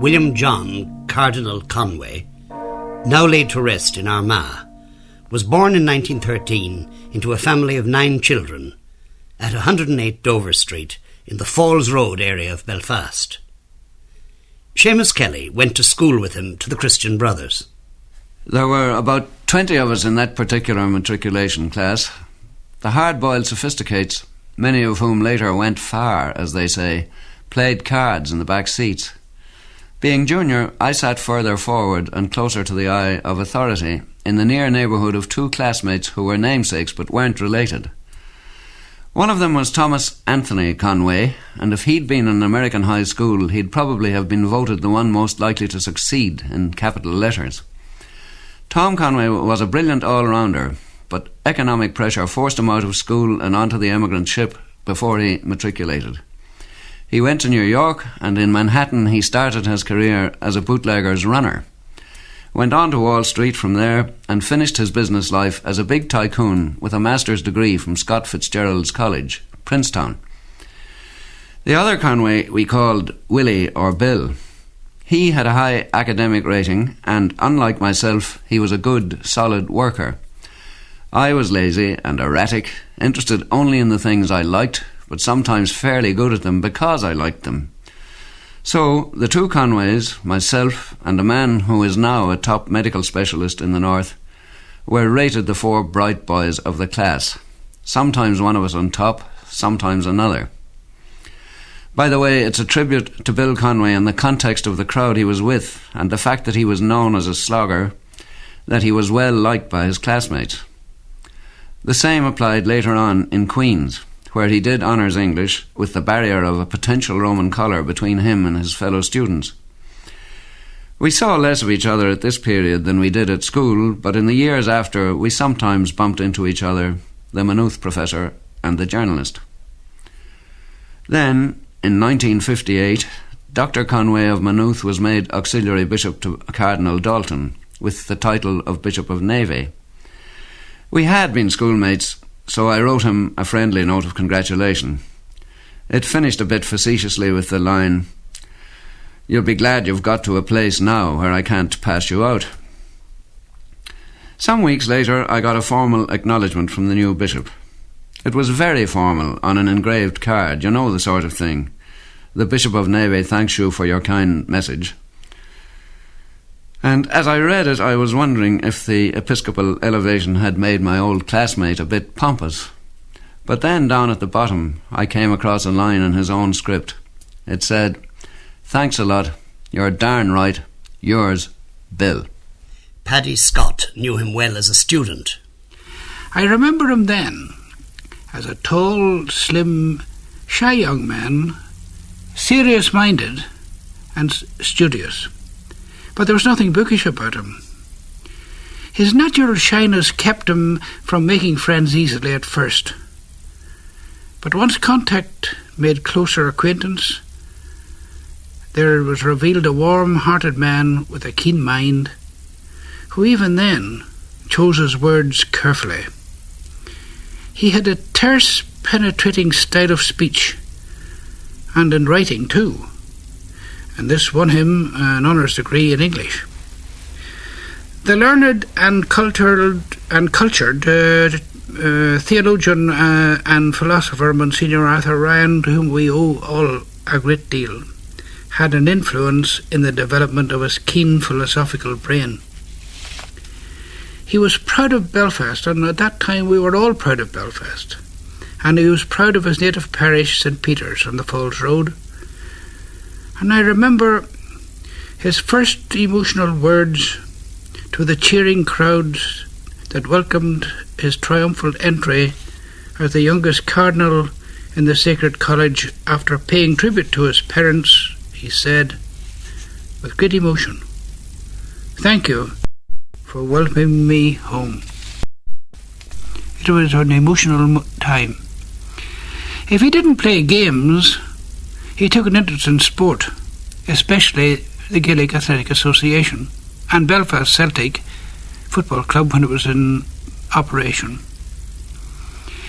William John Cardinal Conway, now laid to rest in Armagh, was born in 1913 into a family of 9 children at 108 Dover Street in the Falls Road area of Belfast. Seamus Kelly went to school with him to the Christian Brothers. There were about 20 of us in that particular matriculation class. The hard-boiled sophisticates, many of whom later went far, as they say, played cards in the back seats. Being junior, I sat further forward and closer to the eye of authority in the near neighbourhood of 2 classmates who were namesakes but weren't related. One of them was Thomas Anthony Conway, and if he'd been in an American high school, he'd probably have been voted the one most likely to succeed in capital letters. Tom Conway was a brilliant all-rounder, but economic pressure forced him out of school and onto the emigrant ship before he matriculated. He went to New York, and in Manhattan he started his career as a bootlegger's runner. Went on to Wall Street from there and finished his business life as a big tycoon with a master's degree from Scott Fitzgerald's College, Princetown. The other Conway we called Willie or Bill. He had a high academic rating and, unlike myself, he was a good, solid worker. I was lazy and erratic, interested only in the things I liked, but sometimes fairly good at them because I liked them. So, the 2 Conways, myself and a man who is now a top medical specialist in the north, were rated the 4 bright boys of the class. Sometimes one of us on top, sometimes another. By the way, it's a tribute to Bill Conway in the context of the crowd he was with and the fact that he was known as a slogger, that he was well liked by his classmates. The same applied later on in Queen's, where he did honours English with the barrier of a potential Roman collar between him and his fellow students. We saw less of each other at this period than we did at school, but in the years after we sometimes bumped into each other, the Maynooth professor and the journalist. Then, in 1958, Dr. Conway of Maynooth was made auxiliary bishop to Cardinal Dalton, with the title of Bishop of Navy. We had been schoolmates, so I wrote him a friendly note of congratulation. It finished a bit facetiously with the line, "You'll be glad you've got to a place now where I can't pass you out." Some weeks later I got a formal acknowledgement from the new bishop. It was very formal, on an engraved card, you know the sort of thing. "The Bishop of Navy thanks you for your kind message." And as I read it, I was wondering if the episcopal elevation had made my old classmate a bit pompous. But then, down at the bottom, I came across a line in his own script. It said, "Thanks a lot. You're darn right. Yours, Bill." Paddy Scott knew him well as a student. I remember him then as a tall, slim, shy young man, serious-minded and studious. But there was nothing bookish about him. His natural shyness kept him from making friends easily at first. But once contact made closer acquaintance, there was revealed a warm-hearted man with a keen mind, who even then chose his words carefully. He had a terse, penetrating style of speech, and in writing too, and this won him an honours degree in English. The learned and cultured theologian and philosopher Monsignor Arthur Ryan, to whom we owe all a great deal, had an influence in the development of his keen philosophical brain. He was proud of Belfast, and at that time we were all proud of Belfast, and he was proud of his native parish, St. Peter's, on the Falls Road. And I remember his first emotional words to the cheering crowds that welcomed his triumphal entry as the youngest cardinal in the Sacred College. After paying tribute to his parents, he said, with great emotion, "Thank you for welcoming me home." It was an emotional time. If he didn't play games, he took an interest in sport, especially the Gaelic Athletic Association and Belfast Celtic Football Club when it was in operation.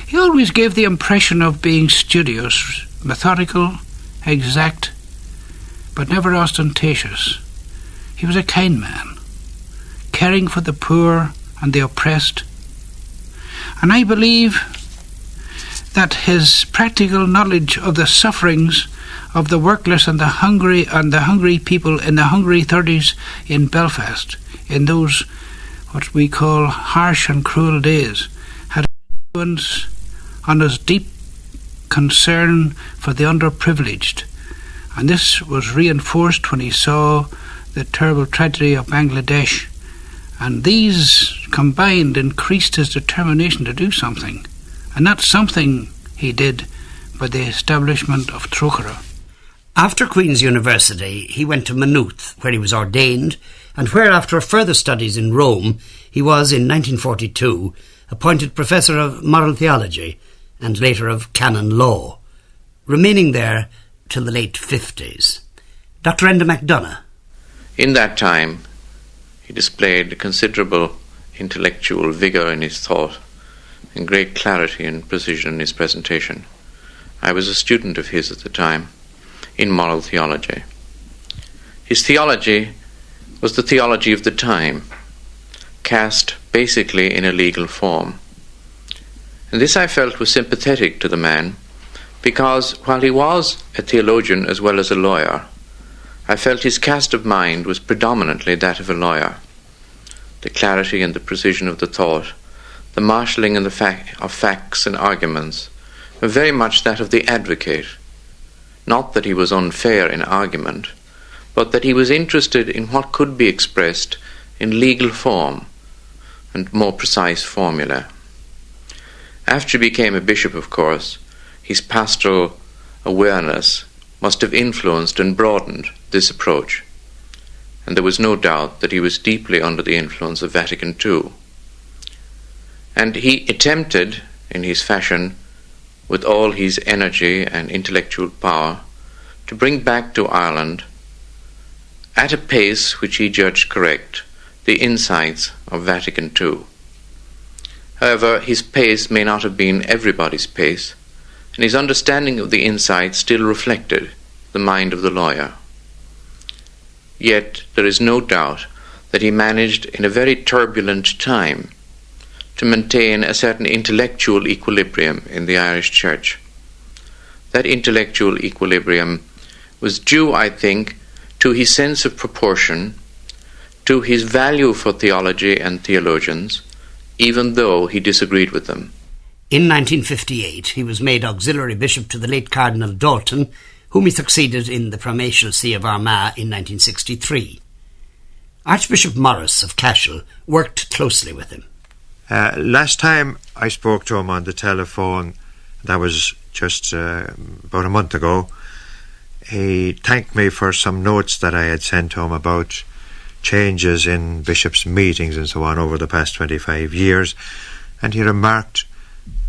He always gave the impression of being studious, methodical, exact, but never ostentatious. He was a kind man, caring for the poor and the oppressed. And I believe that his practical knowledge of the sufferings of the workless and the hungry people in the hungry 30s in Belfast, in those what we call harsh and cruel days, had an influence on his deep concern for the underprivileged. And this was reinforced when he saw the terrible tragedy of Bangladesh. And these combined increased his determination to do something. And that something he did by the establishment of Trócaire. After Queen's University, he went to Maynooth, where he was ordained, and where, after further studies in Rome, he was, in 1942, appointed Professor of Moral Theology and later of Canon Law, remaining there till the late 50s. Dr. Enda MacDonagh. In that time, he displayed considerable intellectual vigour in his thought and great clarity and precision in his presentation. I was a student of his at the time in moral theology. His theology was the theology of the time, cast basically in a legal form. And this I felt was sympathetic to the man, because while he was a theologian as well as a lawyer, I felt his cast of mind was predominantly that of a lawyer. The clarity and the precision of the thought, the marshalling and of facts and arguments, were very much that of the advocate. Not that he was unfair in argument, but that he was interested in what could be expressed in legal form and more precise formula. After he became a bishop, of course, his pastoral awareness must have influenced and broadened this approach, and there was no doubt that he was deeply under the influence of Vatican II. And he attempted, in his fashion, with all his energy and intellectual power, to bring back to Ireland, at a pace which he judged correct, the insights of Vatican II. However, his pace may not have been everybody's pace, and his understanding of the insights still reflected the mind of the lawyer. Yet there is no doubt that he managed in a very turbulent time to maintain a certain intellectual equilibrium in the Irish Church. That intellectual equilibrium was due, I think, to his sense of proportion, to his value for theology and theologians, even though he disagreed with them. In 1958, he was made auxiliary bishop to the late Cardinal Dalton, whom he succeeded in the primatial see of Armagh in 1963. Archbishop Morris of Cashel worked closely with him. Last time I spoke to him on the telephone, that was just about a month ago, he thanked me for some notes that I had sent to him about changes in bishops' meetings and so on over the past 25 years, and he remarked,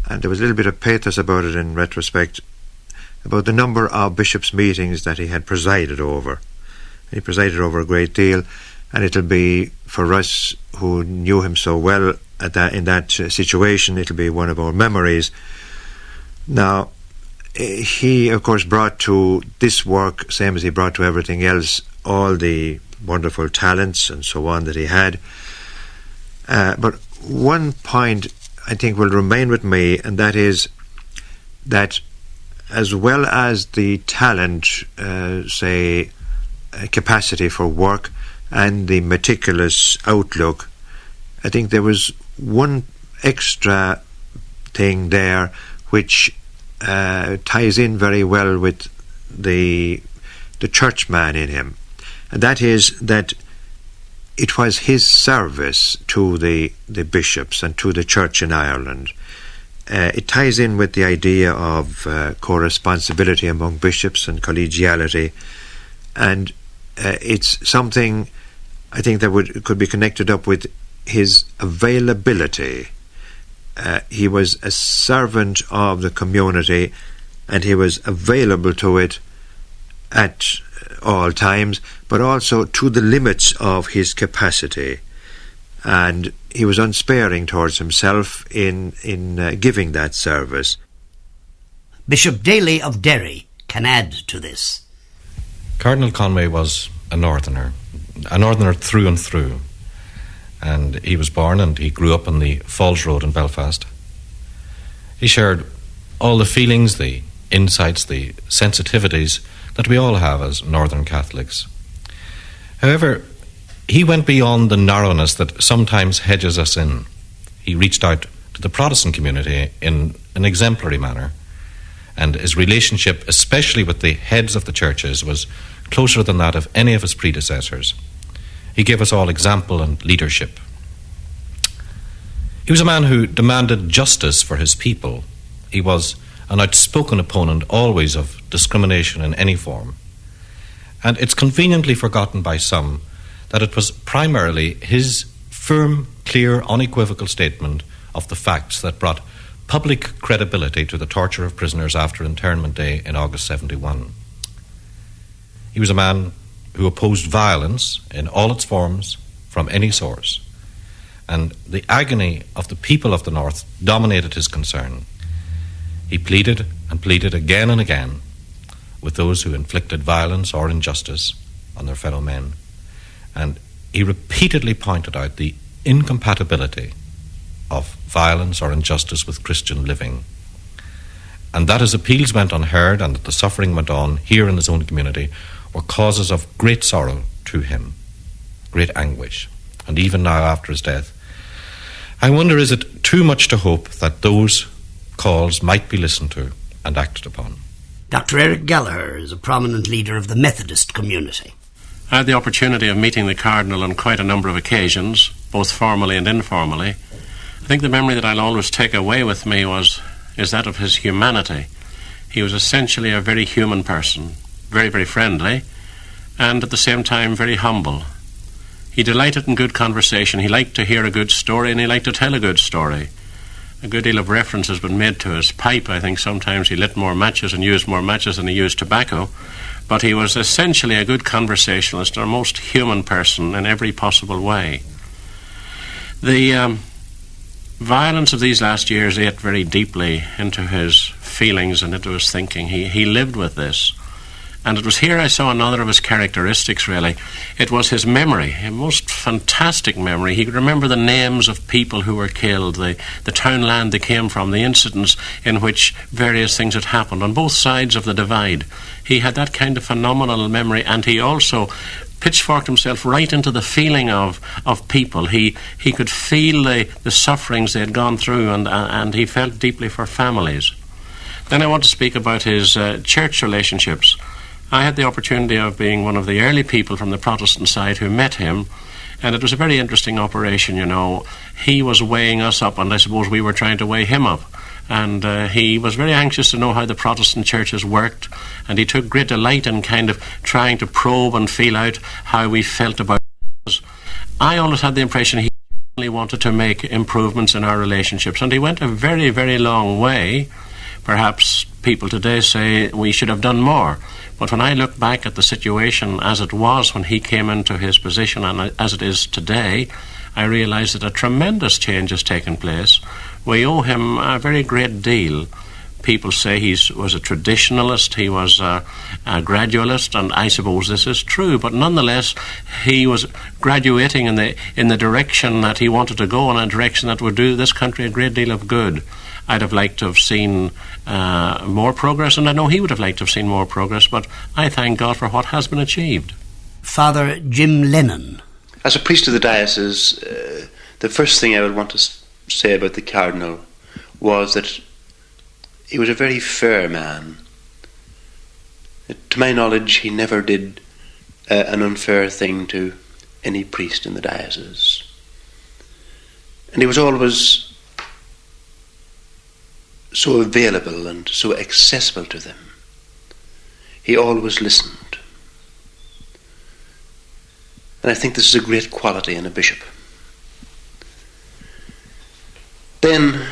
and there was a little bit of pathos about it in retrospect, about the number of bishops' meetings that he had presided over. He presided over a great deal, and it'll be, for us who knew him so well in that situation, it'll be one of our memories. Now, he, of course, brought to this work, same as he brought to everything else, all the wonderful talents and so on that he had. But one point I think will remain with me, and that is that as well as the talent, capacity for work and the meticulous outlook, I think there was one extra thing there which ties in very well with the churchman in him, and that is that it was his service to the bishops and to the church in Ireland. It ties in with the idea of co-responsibility among bishops and collegiality, and it's something I think that could be connected up with his availability. He was a servant of the community, and he was available to it at all times, but also to the limits of his capacity. And he was unsparing towards himself in giving that service. Bishop Daly of Derry can add to this. Cardinal Conway was a northerner through and through. And he was born and he grew up on the Falls Road in Belfast. He shared all the feelings, the insights, the sensitivities that we all have as Northern Catholics. However, he went beyond the narrowness that sometimes hedges us in. He reached out to the Protestant community in an exemplary manner, and his relationship, especially with the heads of the churches, was closer than that of any of his predecessors. He gave us all example and leadership. He was a man who demanded justice for his people. He was an outspoken opponent always of discrimination in any form. And it's conveniently forgotten by some that it was primarily his firm, clear, unequivocal statement of the facts that brought public credibility to the torture of prisoners after internment day in August 71. He was a man who opposed violence in all its forms from any source, and the agony of the people of the North dominated his concern. He pleaded and pleaded again and again with those who inflicted violence or injustice on their fellow men, and he repeatedly pointed out the incompatibility of violence or injustice with Christian living, and that his appeals went unheard and that the suffering went on here in his own community were causes of great sorrow to him, great anguish. And even now, after his death, I wonder, is it too much to hope that those calls might be listened to and acted upon? Dr. Eric Gallagher is a prominent leader of the Methodist community. I had the opportunity of meeting the Cardinal on quite a number of occasions, both formally and informally. I think the memory that I'll always take away with me is that of his humanity. He was essentially a very human person, very, very friendly, and at the same time very humble. He delighted in good conversation. He liked to hear a good story, and he liked to tell a good story. A good deal of reference has been made to his pipe. I think sometimes he lit more matches and used more matches than he used tobacco. But he was essentially a good conversationalist, a most human person in every possible way. The violence of these last years ate very deeply into his feelings and into his thinking. He lived with this. And it was here I saw another of his characteristics, really. It was his memory, a most fantastic memory. He could remember the names of people who were killed, the townland they came from, the incidents in which various things had happened on both sides of the divide. He had that kind of phenomenal memory, and he also pitchforked himself right into the feeling of people. He could feel the sufferings they had gone through, and he felt deeply for families. Then I want to speak about his church relationships. I had the opportunity of being one of the early people from the Protestant side who met him, and it was a very interesting operation, you know. He was weighing us up, and I suppose we were trying to weigh him up. And he was very anxious to know how the Protestant churches worked, and he took great delight in kind of trying to probe and feel out how we felt about it. I always had the impression he really wanted to make improvements in our relationships, and he went a very, very long way. Perhaps people today say we should have done more. But when I look back at the situation as it was when he came into his position and as it is today, I realise that a tremendous change has taken place. We owe him a very great deal. People say he was a traditionalist, he was a gradualist, and I suppose this is true. But nonetheless, he was graduating in the direction that he wanted to go, in a direction that would do this country a great deal of good. I'd have liked to have seen more progress, and I know he would have liked to have seen more progress, but I thank God for what has been achieved. Father Jim Lennon. As a priest of the diocese, the first thing I would want to say about the Cardinal was that he was a very fair man. To my knowledge, he never did an unfair thing to any priest in the diocese. And he was always so available and so accessible to them. He always listened. And I think this is a great quality in a bishop. Then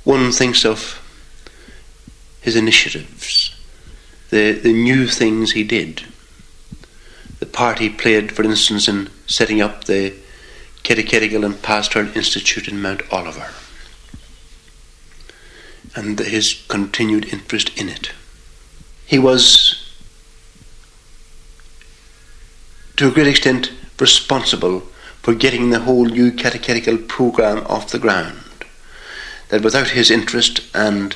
one thinks of his initiatives, the new things he did, the part he played, for instance, in setting up the Catechetical and Pastoral Institute in Mount Oliver, and his continued interest in it. He was to a great extent responsible for getting the whole new catechetical programme off the ground. That without his interest and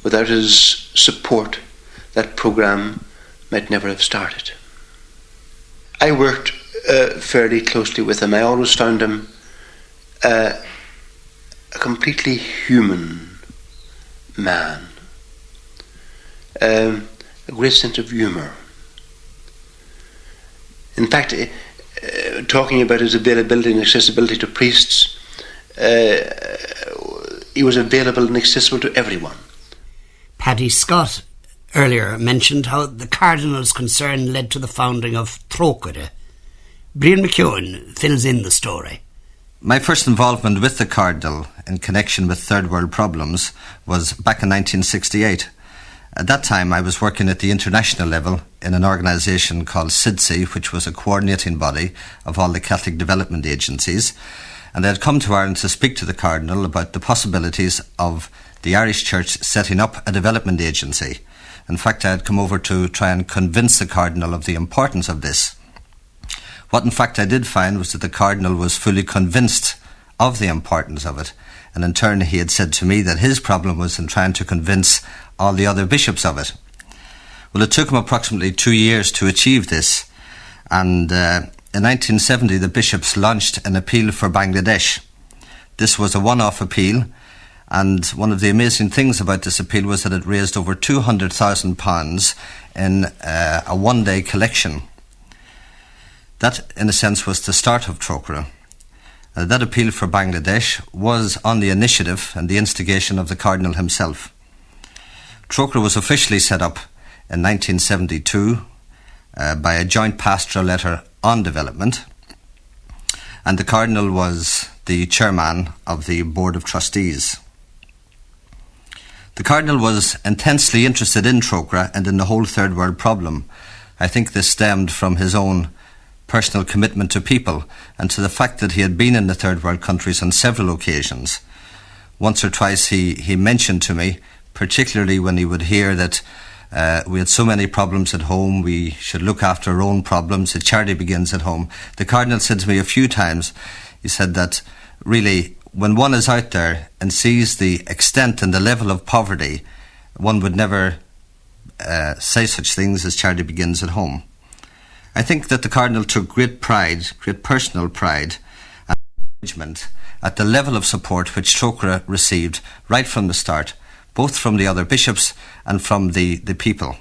without his support, that programme might never have started. I worked fairly closely with him. I always found him a completely human man, a great sense of humour. In fact, talking about his availability and accessibility to priests, he was available and accessible to everyone. Paddy Scott earlier mentioned how the Cardinal's concern led to the founding of Trócaire. Brian McEwen fills in the story. My first involvement with the Cardinal in connection with third world problems was back in 1968. At that time I was working at the international level in an organisation called SIDSI, which was a coordinating body of all the Catholic development agencies, and they had come to Ireland to speak to the Cardinal about the possibilities of the Irish Church setting up a development agency. In fact, I had come over to try and convince the Cardinal of the importance of this. What in fact I did find was that the Cardinal was fully convinced of the importance of it, and in turn he had said to me that his problem was in trying to convince all the other bishops of it. Well, it took him approximately 2 years to achieve this, and in 1970 the bishops launched an appeal for Bangladesh. This was a one-off appeal, and one of the amazing things about this appeal was that it raised over £200,000 in a one-day collection. That, in a sense, was the start of Trócaire. That appeal for Bangladesh was on the initiative and the instigation of the Cardinal himself. Trócaire was officially set up in 1972 by a joint pastoral letter on development, and the Cardinal was the chairman of the Board of Trustees. The Cardinal was intensely interested in Trócaire and in the whole third world problem. I think this stemmed from his own personal commitment to people and to the fact that he had been in the third world countries on several occasions. Once or twice he mentioned to me, particularly when he would hear that we had so many problems at home, we should look after our own problems, that charity begins at home. The Cardinal said to me a few times, he said that really when one is out there and sees the extent and the level of poverty, one would never say such things as charity begins at home. I think that the Cardinal took great pride, great personal pride and encouragement at the level of support which Trócaire received right from the start, both from the other bishops and from the people.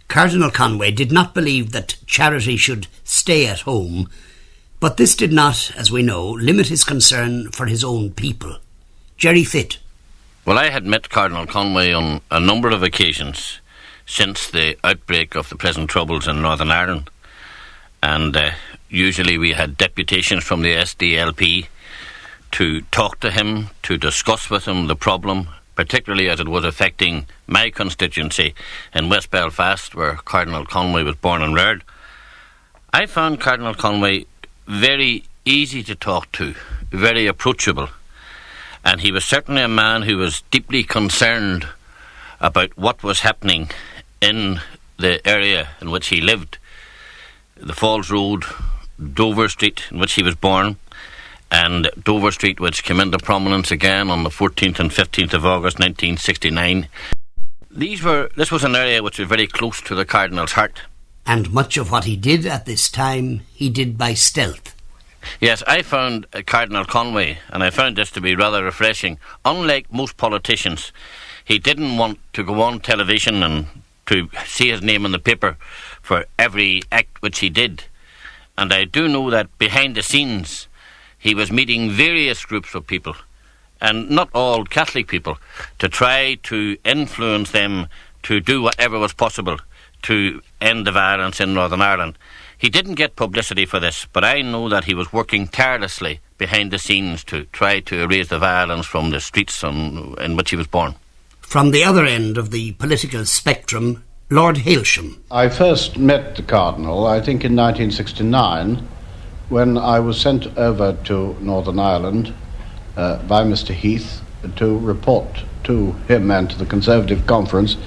Cardinal Conway did not believe that charity should stay at home, but this did not, as we know, limit his concern for his own people. Jerry Fitt. Well, I had met Cardinal Conway on a number of occasions since the outbreak of the present troubles in Northern Ireland. And usually we had deputations from the SDLP to talk to him, to discuss with him the problem, particularly as it was affecting my constituency in West Belfast, where Cardinal Conway was born and reared. I found Cardinal Conway very easy to talk to, very approachable, and he was certainly a man who was deeply concerned about what was happening in the area in which he lived. The Falls Road, Dover Street, in which he was born, and Dover Street, which came into prominence again on the 14th and 15th of August 1969. This was an area which was very close to the Cardinal's heart. And much of what he did at this time, he did by stealth. Yes, I found Cardinal Conway, and I found this to be rather refreshing. Unlike most politicians, he didn't want to go on television and to see his name in the paper for every act which he did. And I do know that behind the scenes he was meeting various groups of people, and not all Catholic people, to try to influence them to do whatever was possible to end the violence in Northern Ireland. He didn't get publicity for this, but I know that he was working tirelessly behind the scenes to try to erase the violence from the streets in which he was born. From the other end of the political spectrum, Lord Hailsham. I first met the Cardinal, I think in 1969, when I was sent over to Northern Ireland by Mr. Heath to report to him and to the Conservative Conference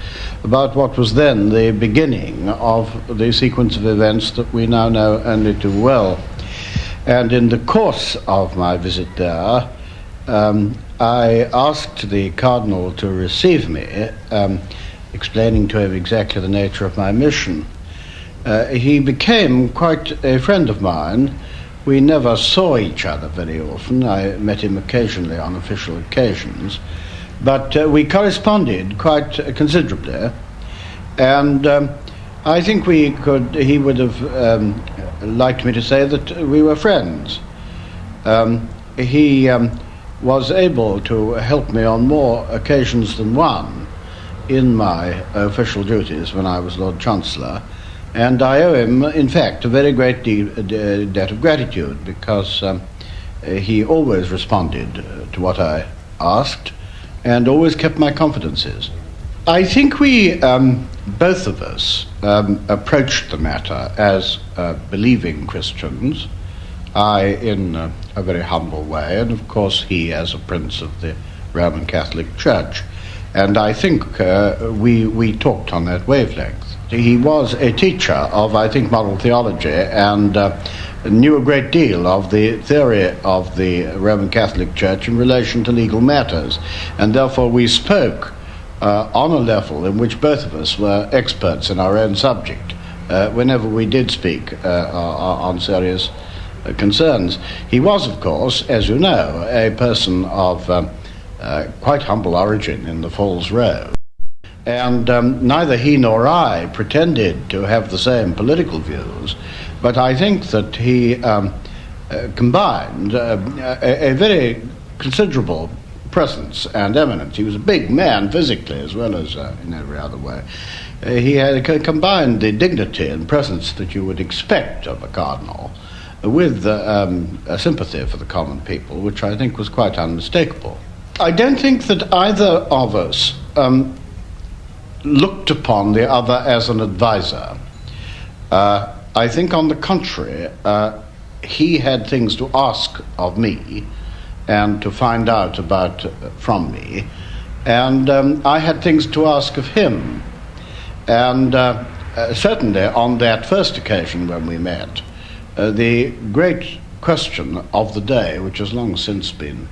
about what was then the beginning of the sequence of events that we now know only too well. And in the course of my visit there, I asked the Cardinal to receive me, explaining to him exactly the nature of my mission. He became quite a friend of mine. We never saw each other very often. I met him occasionally on official occasions, but we corresponded quite considerably, and I think he would have liked me to say that we were friends. He was able to help me on more occasions than one in my official duties when I was Lord Chancellor, and I owe him, in fact, a very great debt of gratitude, because he always responded to what I asked and always kept my confidences. I think we, both of us, approached the matter as believing Christians, I in a very humble way, and of course he as a prince of the Roman Catholic Church. And I think we talked on that wavelength. He was a teacher of, I think, moral theology, and knew a great deal of the theory of the Roman Catholic Church in relation to legal matters. And therefore we spoke on a level in which both of us were experts in our own subject whenever we did speak on serious concerns. He was, of course, as you know, a person of quite humble origin in the Falls Road. And neither he nor I pretended to have the same political views, but I think that he combined a very considerable presence and eminence. He was a big man physically as well as in every other way. He had combined the dignity and presence that you would expect of a cardinal with a sympathy for the common people, which I think was quite unmistakable. I don't think that either of us looked upon the other as an advisor. I think, on the contrary, he had things to ask of me and to find out about from me, and I had things to ask of him. And certainly on that first occasion when we met, the great question of the day, which has long since been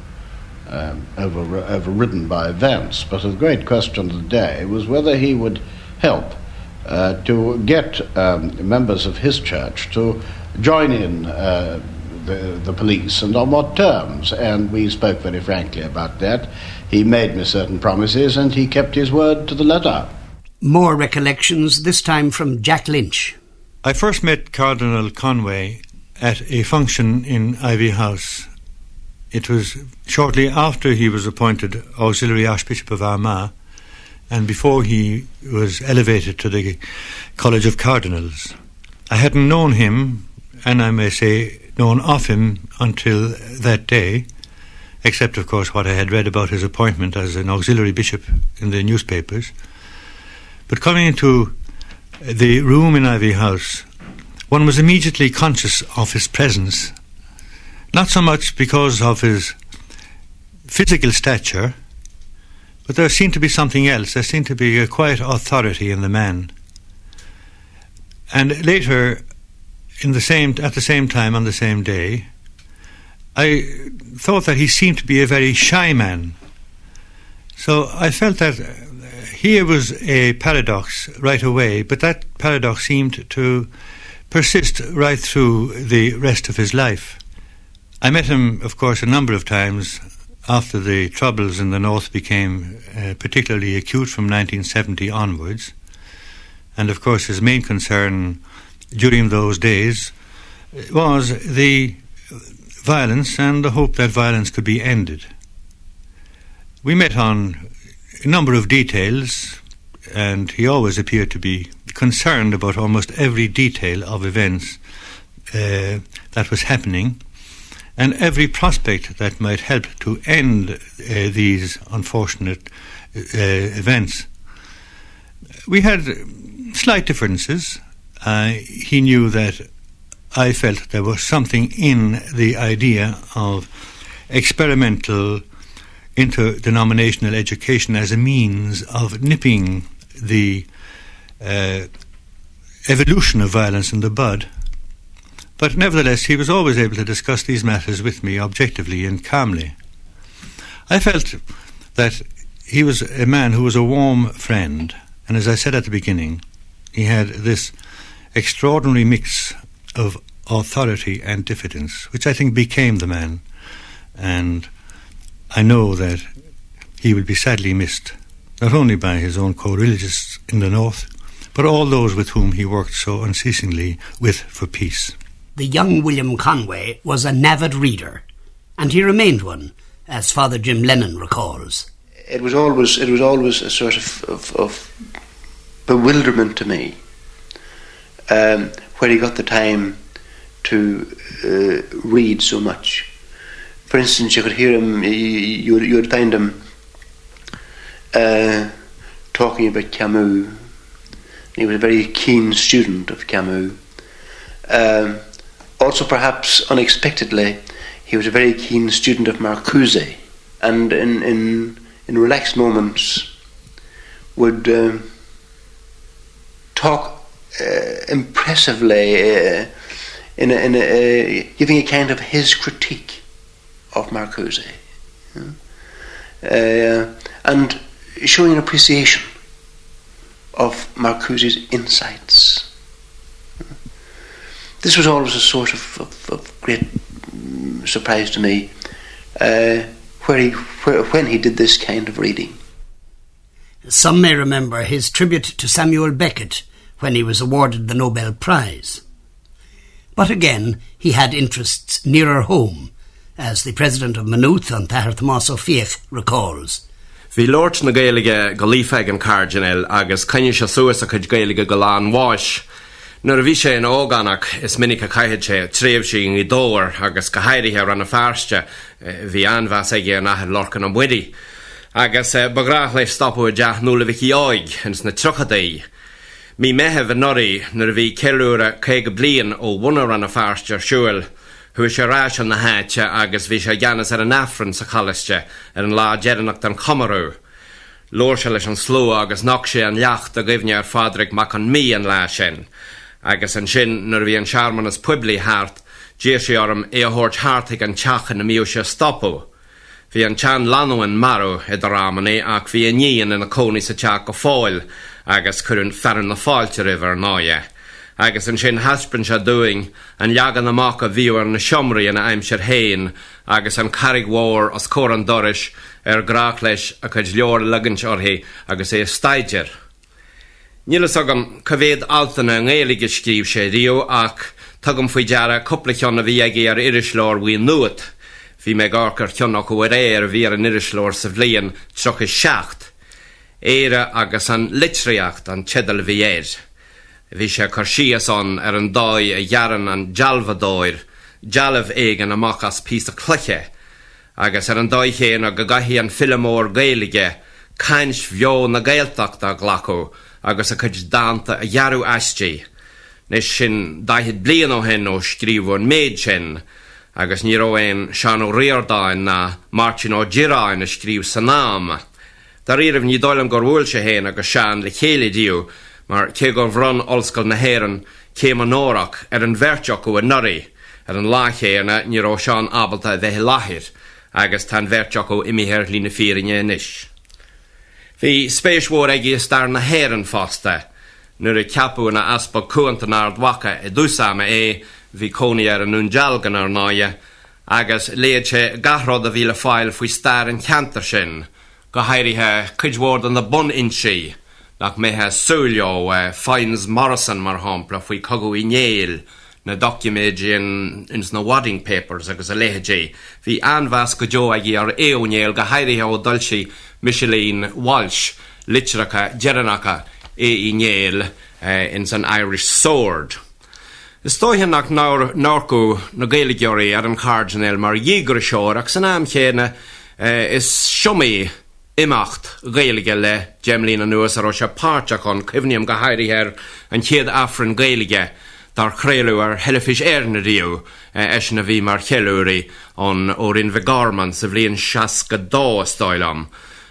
overridden by events, but the great question of the day was whether he would help to get members of his church to join in the police, and on what terms. And we spoke very frankly about that. He made me certain promises, and he kept his word to the letter. More recollections, this time from Jack Lynch. I first met Cardinal Conway at a function in Ivy House. It was shortly after he was appointed Auxiliary Archbishop of Armagh, and before he was elevated to the College of Cardinals. I hadn't known him, and I may say known of him, until that day, except of course what I had read about his appointment as an auxiliary bishop in the newspapers. But coming into the room in Ivy House, one was immediately conscious of his presence, not so much because of his physical stature, but there seemed to be something else. There seemed to be a quiet authority in the man. And later, at the same time, on the same day, I thought that he seemed to be a very shy man. So I felt that here was a paradox right away, but that paradox seemed to persist right through the rest of his life. I met him, of course, a number of times after the troubles in the north became particularly acute from 1970 onwards. And of course his main concern during those days was the violence and the hope that violence could be ended. We met on a number of details, and he always appeared to be concerned about almost every detail of events that was happening, and every prospect that might help to end these unfortunate events. We had slight differences. He knew that I felt there was something in the idea of experimental interdenominational education as a means of nipping the evolution of violence in the bud. But nevertheless, he was always able to discuss these matters with me objectively and calmly. I felt that he was a man who was a warm friend, and as I said at the beginning, he had this extraordinary mix of authority and diffidence, which I think became the man, and I know that he will be sadly missed, not only by his own co-religious in the north, but all those with whom he worked so unceasingly with for peace. The young William Conway was an avid reader, and he remained one, as Father Jim Lennon recalls. It was always a sort of bewilderment to me where he got the time to read so much. For instance, you could hear him, you would find him talking about Camus. He was a very keen student of Camus. Also, perhaps unexpectedly, he was a very keen student of Marcuse, and in relaxed moments would talk impressively, giving a kind of his critique of Marcuse, and showing an appreciation of Marcuse's insights. This was always a sort of great surprise to me when he did this kind of reading. Some may remember his tribute to Samuel Beckett when he was awarded the Nobel Prize. But again, he had interests nearer home, as the president of Maynooth an Tathair Tomás Ó Fiach recalls. Bhí Lord na Gaeilge go lífeig an Cardinal agus caine se suas a chuid Gaeilge go lán bháis. Nuair a bhí sé an óganach is minic a caithead sé tréimh sí in dóir agus go hairithe ran na fearste bhí anmheas aige an ahad lorcan an buidi. Agus bagrach leis stopú a deach nula bhí oig ins na Trócaire. Mí metheh an norí nuair a bhí ceilúra céige blian ó bhunar ran na fearste siúil, hu sé ráis an na háite agus bhí sé gceannas ar an affran sa chalaiste ar an lá dearannach den Comarú. Lóir sé leis an sló agus nach sé an leacht a gcuimhne ar Fadric mac an mí an lá sin. Agus an sin nuair bhí an searmanas puiblí háart, dír sé orm é a thuirt háartaigh an teach na míú sé stoppú. Bhí an tean lanúin marú i do rámaní ach bhí a níon in a cónaí sa teach go fáil agus chuann fearan na fáilte rih ar náide. Agus an sin hasprin se dúing an leagan amach a bhíú ar na siomraí in a aimsir héin agus an carrig mhór os cór an doris ar grach leis a chuid leor lugans orthaí agus é staidir. Nílas agam cavéad altainna an Gaeilge scríb sé río ach tugam faoi deara coppla cheanna bhí aige ar irislór bhí nuat. Bhí me garcar cheannach ó réir bhí ar an irislór sa bhliain 37. Éire agus an litriacht an tedal bhí éir. Bhí sé chuirsíos an ar an dóid a dhearan an jalvadóir, jalv éigen amach as pís a cluiche. Agus ar an dóid chéan a go gaithí an filimór Gaeilge, cains bheo na Gaeltachta a ghlacú, agus a chuid dáanta a dhearú aistí. Nes sin daithid blian ó hen ó scríbú an méid sin, agus ní roiin Sean ó Riordáin na Martin ó Giráin a scríb sa náam. Dar íirih ní dóilm gur bhfuil sé héin agus Sean le chéile díú, mar cé go bhrun olscoil na héireann céim an órach ar an bheirteach ó an norí, ar an láchéarna ní ró Sean abalta a bheith láthir, agus tá bheirteach ó imitheir lína fírinne inis. Bhí spéismhór ag star na héireann fásta, nuair a ceapú na aspa cuanta na ardhacha i dúsama bhí cónaí ar an úndealgan ar náide, agus léad sé gathród a bhí le fáil faoi star an cheantar sin, go hairithe cuidhór an na bun insí, nach méthe súleo Fines Morrison mar hampla faoi cogu i néil na documéid ins na wadding papers agus a léhéidé. Bhí anmheas go deo ag ar éonéil go hairithe ó dulsí Micheline Walsh, literacha Jeranacha i néil in san Irish Sword. Is tóithe nach nárcú na Gaeilgeoirí ar an Cardinal mar dhíogar seoir ach san am chéna is siomí imacht Gaeilge le Gemlín an nuas ar ó se páirteach an cimhníam go hairithe an chéad affran Gaeilge dar chréilú ar helifis na riú na bhí mar cheilúí an orin Vigarman sa bhblionn 62 stáilam.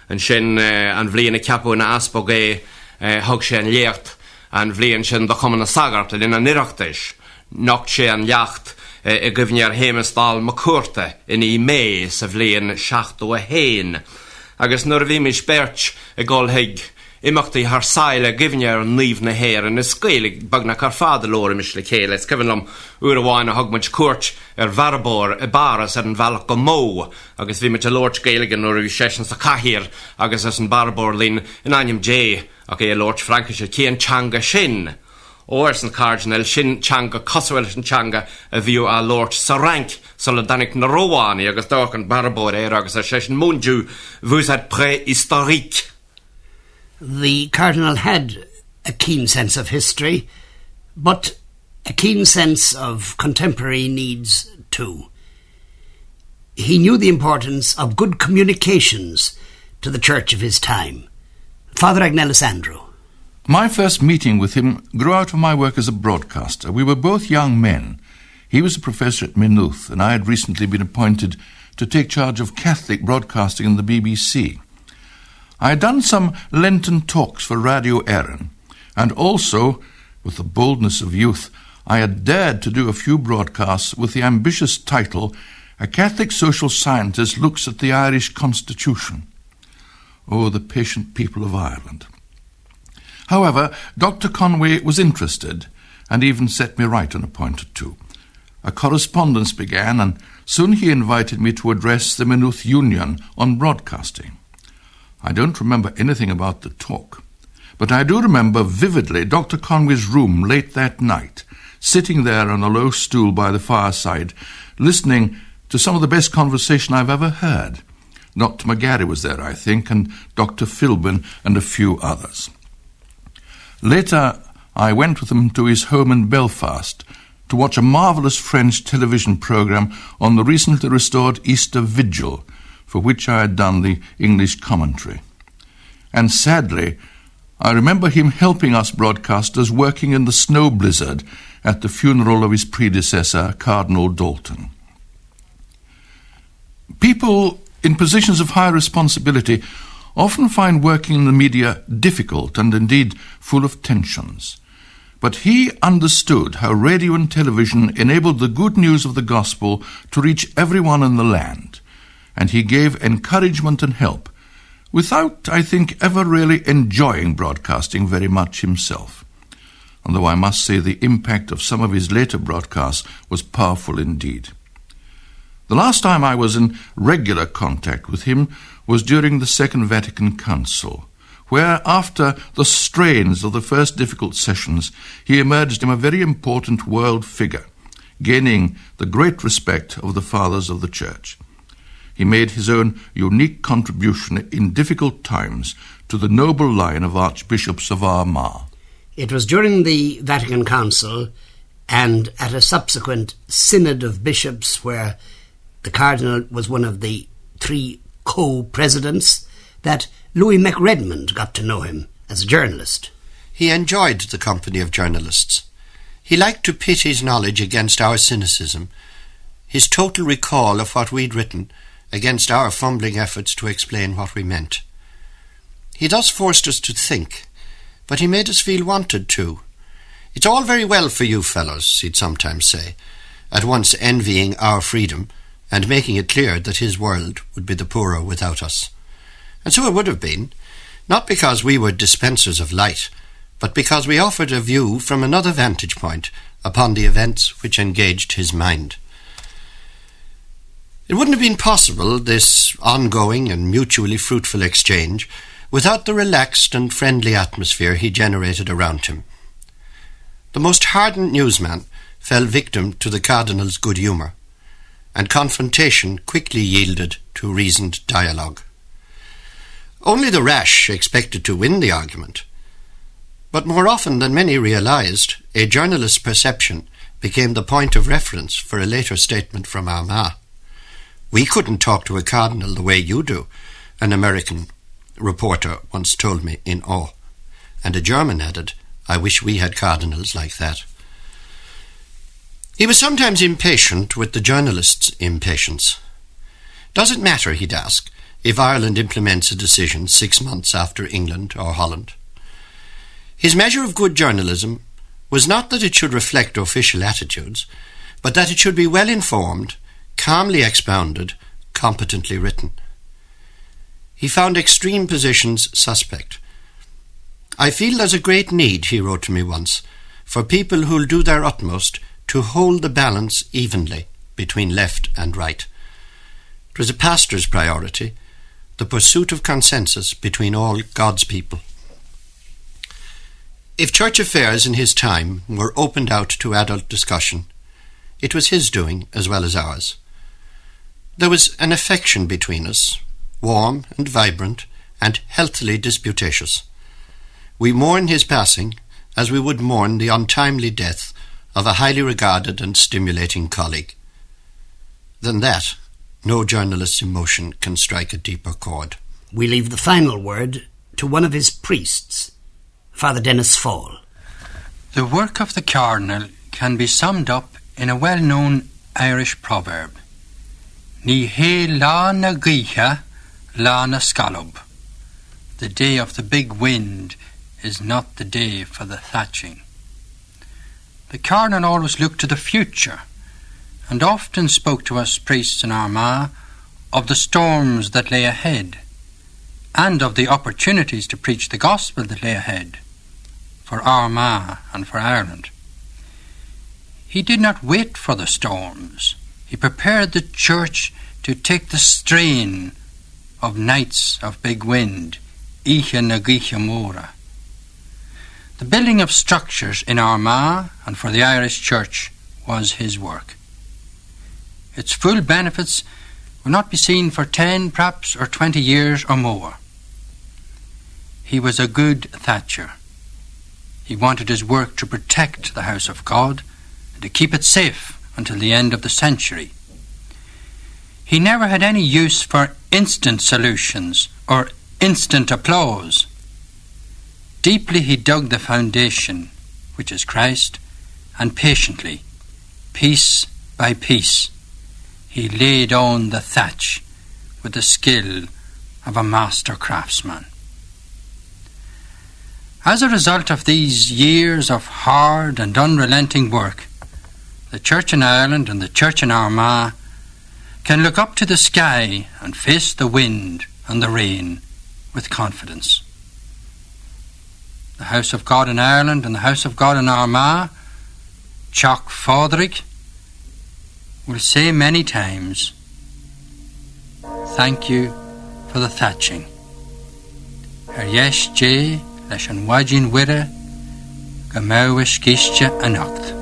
An sin an bhblionn ceapú na aspogé thug sé an lécht an bhblionn sin do chuman na sagarta in an iireachtais. Nocht sé an leacht I gyfniar hémastal macúrta in I mé sa bhblionn 61. Agus nuair bhí mis beirt golthaig imachtaí thar saile gyfniar an líomh na héir an iscéalaigh bagna car fada lóra mis le chéile. Scifanlam uair amháin a thugmuid cuairt bharbór baras ar an bhealach go mó agus bhí mit a Lord Gaeligan nuair bhí sesin sa caiithir agus as an barbór lín in aim dé ach Lord Frankishe céan teanga sin. Oers an Cardinal sin teanga cosfuil an teanga a bhíú a Lord Sarank sola danig na Róáni agus dách an barbór agus a sesin múndiú vous êtes préhistorique. The Cardinal had a keen sense of history, but a keen sense of contemporary needs too. He knew the importance of good communications to the church of his time. Father Agnellis Andrew. My first meeting with him grew out of my work as a broadcaster. We were both young men. He was a professor at Maynooth, and I had recently been appointed to take charge of Catholic broadcasting in the BBC. I had done some Lenten talks for Radio Erin, and also, with the boldness of youth, I had dared to do a few broadcasts with the ambitious title, A Catholic Social Scientist Looks at the Irish Constitution. Oh, the patient people of Ireland. However, Dr. Conway was interested, and even set me right on a point or two. A correspondence began, and soon he invited me to address the Maynooth Union on broadcasting. I don't remember anything about the talk, but I do remember vividly Dr. Conway's room late that night, sitting there on a low stool by the fireside, listening to some of the best conversation I've ever heard. Dr. McGarry was there, I think, and Dr. Philbin and a few others. Later, I went with him to his home in Belfast to watch a marvellous French television programme on the recently restored Easter Vigil, for which I had done the English commentary. And sadly, I remember him helping us broadcasters working in the snow blizzard at the funeral of his predecessor, Cardinal Dalton. People in positions of high responsibility often find working in the media difficult and indeed full of tensions. But he understood how radio and television enabled the good news of the gospel to reach everyone in the land, and he gave encouragement and help, without, I think, ever really enjoying broadcasting very much himself. Although I must say the impact of some of his later broadcasts was powerful indeed. The last time I was in regular contact with him was during the Second Vatican Council, where, after the strains of the first difficult sessions, he emerged in a very important world figure, gaining the great respect of the fathers of the Church. He made his own unique contribution in difficult times to the noble line of Archbishops of Armagh. It was during the Vatican Council and at a subsequent Synod of Bishops where the Cardinal was one of the 3 co-presidents that Louis MacRedmond got to know him as a journalist. He enjoyed the company of journalists. He liked to pit his knowledge against our cynicism, his total recall of what we'd written against our fumbling efforts to explain what we meant. He thus forced us to think, but he made us feel wanted too. It's all very well for you fellows, he'd sometimes say, at once envying our freedom and making it clear that his world would be the poorer without us. And so it would have been, not because we were dispensers of light, but because we offered a view from another vantage point upon the events which engaged his mind. It wouldn't have been possible, this ongoing and mutually fruitful exchange, without the relaxed and friendly atmosphere he generated around him. The most hardened newsman fell victim to the Cardinal's good humour, and confrontation quickly yielded to reasoned dialogue. Only the rash expected to win the argument, but more often than many realised, a journalist's perception became the point of reference for a later statement from Armagh. "We couldn't talk to a cardinal the way you do," an American reporter once told me in awe, and a German added, "I wish we had cardinals like that." He was sometimes impatient with the journalists' impatience. Does it matter, he'd ask, if Ireland implements a decision 6 months after England or Holland? His measure of good journalism was not that it should reflect official attitudes, but that it should be well informed, calmly expounded, competently written. He found extreme positions suspect. "I feel there's a great need," he wrote to me once, "for people who'll do their utmost to hold the balance evenly between left and right." It was a pastor's priority, the pursuit of consensus between all God's people. If church affairs in his time were opened out to adult discussion, it was his doing as well as ours. There was an affection between us, warm and vibrant and healthily disputatious. We mourn his passing as we would mourn the untimely death of a highly regarded and stimulating colleague. Than that, no journalist's emotion can strike a deeper chord. We leave the final word to one of his priests, Father Dennis Fall. The work of the Cardinal can be summed up in a well-known Irish proverb: Ní hé lá na gíthe, lá na scallop. The day of the big wind is not the day for the thatching. The Cardinal always looked to the future and often spoke to us priests in Armagh of the storms that lay ahead and of the opportunities to preach the gospel that lay ahead for Armagh and for Ireland. He did not wait for the storms. He prepared the church to take the strain of nights of big wind, Icha na Gicha Mora. The building of structures in Armagh and for the Irish Church was his work. Its full benefits will not be seen for 10, perhaps, or 20 years or more. He was a good thatcher. He wanted his work to protect the house of God and to keep it safe until the end of the century. He never had any use for instant solutions or instant applause. Deeply he dug the foundation, which is Christ, and patiently, piece by piece, he laid on the thatch with the skill of a master craftsman. As a result of these years of hard and unrelenting work, the Church in Ireland and the Church in Armagh can look up to the sky and face the wind and the rain with confidence. The House of God in Ireland and the House of God in Armagh, Teach Fádric, will say many times, "Thank you for the thatching. Yes J leis an wajin wire go mawis giste anocht."